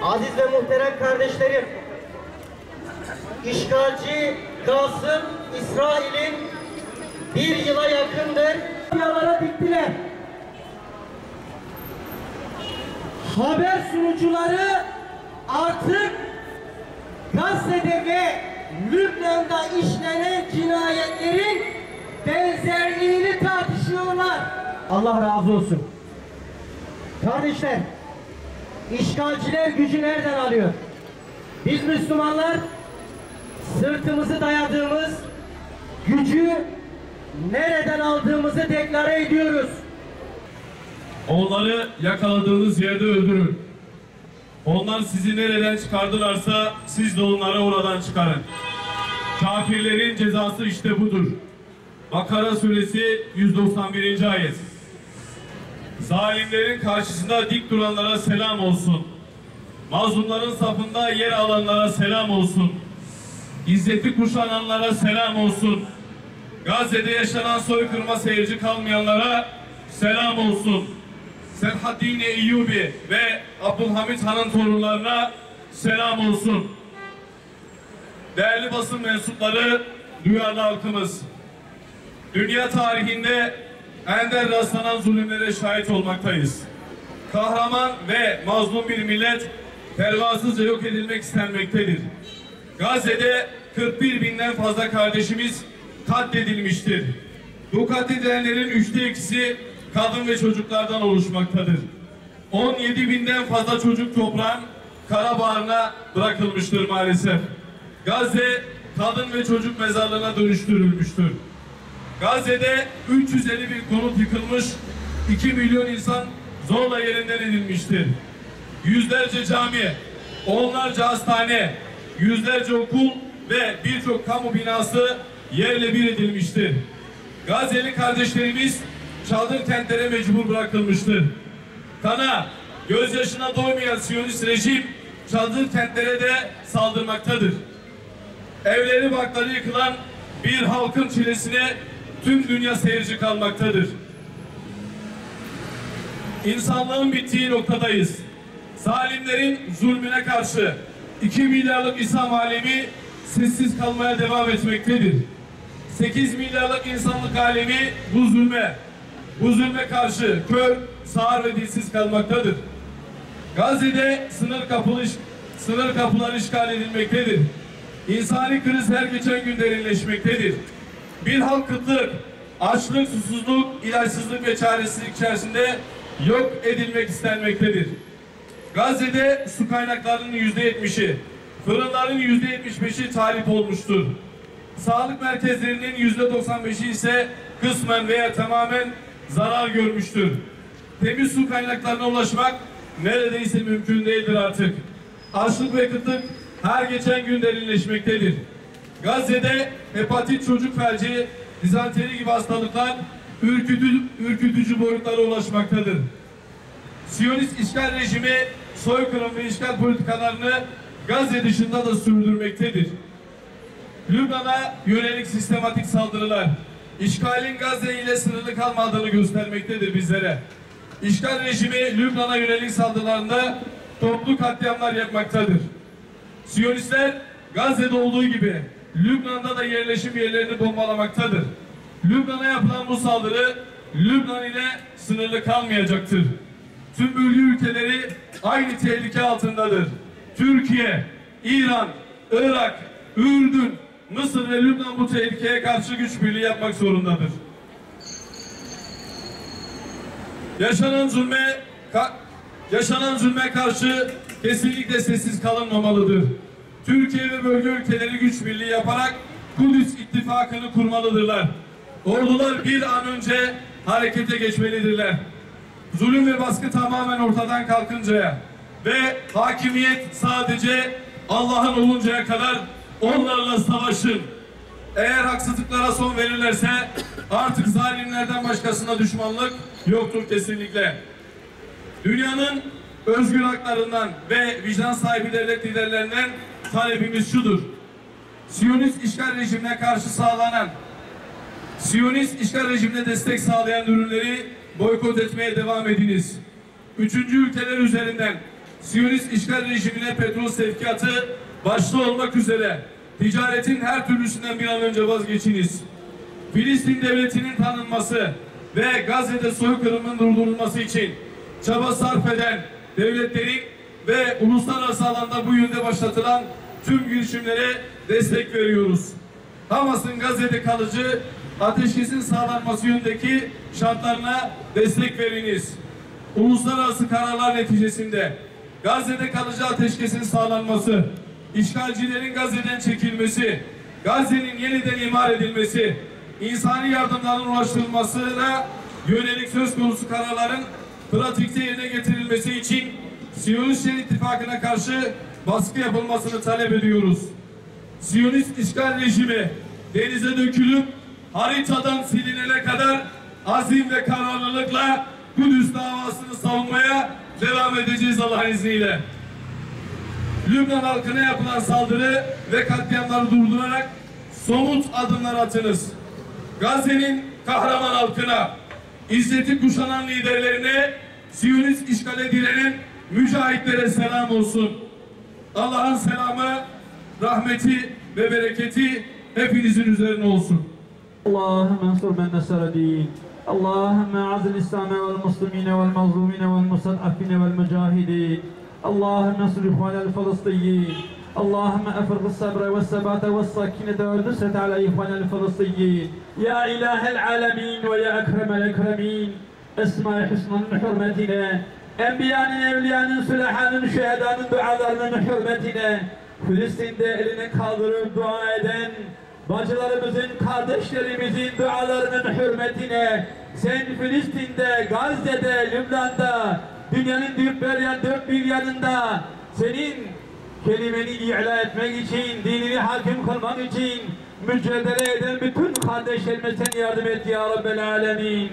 Aziz ve muhterem kardeşlerim, işgalci Kasım İsrail'in bir yıla yakındır yalara diktiler. Haber sunucuları artık Gazze'de ve Lübnan'da işlenen cinayetlerin benzerliğini tartışıyorlar. Allah razı olsun. Kardeşler, işgalciler gücü nereden alıyor? Biz Müslümanlar sırtımızı dayadığımız gücü nereden aldığımızı deklare ediyoruz. Onları yakaladığınız yerde öldürün. Onlar sizi nereden çıkardılarsa siz de onları oradan çıkarın. Kafirlerin cezası işte budur. Bakara suresi 191. ayet. Zalimlerin karşısında dik duranlara selam olsun. Mazlumların safında yer alanlara selam olsun. İzzeti kuşananlara selam olsun. Gazze'de yaşanan soykırıma seyirci kalmayanlara selam olsun. Selahaddin Eyyubi ve Abdülhamit Han'ın torunlarına selam olsun. Değerli basın mensupları, duyarlı halkımız, dünya tarihinde ender rastlanan zulümlere şahit olmaktayız. Kahraman ve mazlum bir millet pervasızca yok edilmek istenmektedir. Gazze'de 41 binden fazla kardeşimiz katledilmiştir. Bu katledilenlerin 2/3'ü kadın ve çocuklardan oluşmaktadır. 17 binden fazla çocuk toprağın Karabağ'ına bırakılmıştır maalesef. Gazze kadın ve çocuk mezarlığına dönüştürülmüştür. Gazze'de 350 bin konut yıkılmış, 2 milyon insan zorla yerinden edilmiştir. Yüzlerce cami, onlarca hastane, yüzlerce okul ve birçok kamu binası yerle bir edilmiştir. Gazze'li kardeşlerimiz çadır kentlere mecbur bırakılmıştır. Kana, gözyaşına doymayan Siyonist rejim çadır kentlere de saldırmaktadır. Evleri barkları yıkılan bir halkın çilesine tüm dünya seyirci kalmaktadır. İnsanlığın bittiği noktadayız. Zalimlerin zulmüne karşı 2 milyarlık İslam alemi sessiz kalmaya devam etmektedir. 8 milyarlık insanlık alemi bu zulme karşı kör, sağır ve dilsiz kalmaktadır. Gazze'de sınır kapıları işgal edilmektedir. İnsani kriz her geçen gün derinleşmektedir. Bir halk kıtlık, açlık, susuzluk, ilaçsızlık ve çaresizlik içerisinde yok edilmek istenmektedir. Gazze'de su kaynaklarının %70'i, fırınların %75'i tahrip olmuştur. Sağlık merkezlerinin %95'i ise kısmen veya tamamen zarar görmüştür. Temiz su kaynaklarına ulaşmak neredeyse mümkün değildir artık. Açlık ve kıtlık her geçen gün derinleşmektedir. Gazze'de hepatit, çocuk felci, dizanteri gibi hastalıklar ürkütücü boyutlara ulaşmaktadır. Siyonist işgal rejimi soykırım ve işgal politikalarını Gazze dışında da sürdürmektedir. Lübnan'a yönelik sistematik saldırılar, işgalin Gazze ile sınırlı kalmadığını göstermektedir bizlere. İşgal rejimi Lübnan'a yönelik saldırılarında toplu katliamlar yapmaktadır. Siyonistler Gazze'de olduğu gibi Lübnan'da da yerleşim yerlerini bombalamaktadır. Lübnan'a yapılan bu saldırı Lübnan ile sınırlı kalmayacaktır. Tüm bölge ülkeleri aynı tehlike altındadır. Türkiye, İran, Irak, Ürdün, Mısır ve Lübnan bu tehlikeye karşı güç birliği yapmak zorundadır. Yaşanan zulme karşı kesinlikle sessiz kalınmamalıdır. Türkiye ve bölge ülkeleri güç birliği yaparak Kudüs ittifakını kurmalıdırlar. Ordular bir an önce harekete geçmelidirler. Zulüm ve baskı tamamen ortadan kalkıncaya ve hakimiyet sadece Allah'ın oluncaya kadar onlarla savaşın. Eğer haksızlıklara son verirlerse artık zalimlerden başkasına düşmanlık yoktur kesinlikle. Dünyanın özgür haklarından ve vicdan sahibi devlet liderlerinden talebimiz şudur. Siyonist işgal rejimine karşı Siyonist işgal rejimine destek sağlayan ürünleri boykot etmeye devam ediniz. Üçüncü ülkeler üzerinden Siyonist işgal rejimine petrol sevkiyatı başta olmak üzere ticaretin her türlüsünden bir an önce vazgeçiniz. Filistin devletinin tanınması ve Gazze'de soykırımın durdurulması için çaba sarf eden devletlerin ve uluslararası alanda bu yönde başlatılan tüm girişimlere destek veriyoruz. Hamas'ın Gazze'de kalıcı ateşkesin sağlanması yönündeki şartlarına destek veriniz. Uluslararası kararlar neticesinde Gazze'de kalıcı ateşkesin sağlanması, işgalcilerin Gazze'den çekilmesi, Gazze'nin yeniden imar edilmesi, insani yardımların ulaştırılmasına yönelik söz konusu kararların pratikte yerine getirilmesi için Siyonistler İttifakı'na karşı baskı yapılmasını talep ediyoruz. Siyonist işgal rejimi denize dökülüp haritadan silinene kadar azim ve kararlılıkla Kudüs davasını savunmaya devam edeceğiz Allah'ın izniyle. Lübnan halkına yapılan saldırı ve katliamları durdurarak somut adımlar atınız. Gazze'nin kahraman halkına, izzeti kuşanan liderlerine, Siyonist işgale direnen mücahitlere selam olsun. Allah'ın selamı, rahmeti ve bereketi hepinizin üzerine olsun. اللهم انصر من نصر الدين اللهم اعز الاسلام والمسلمين والمظلومين والمستضعفين والمجاهدين اللهم انصر اخواننا الفلسطينيين اللهم افرغ الصبر والثبات والسكينة والنصرة على اخواننا الفلسطينيين يا اله العالمين ويا اكرم الاكرمين اسمع حسن حرمتنا enbiyanın, evliyanın, sülahanın, şühedanın dualarının hürmetine Filistin'de elini kaldırıp dua eden bacılarımızın, kardeşlerimizin dualarının hürmetine sen Filistin'de, Gazze'de, Lübnan'da, dünyanın dört bir yanında senin kelimeni i'la etmek için, dinini hakim kılmak için mücadele eden bütün kardeşlerime sen yardım et ya Rabbel Alemin.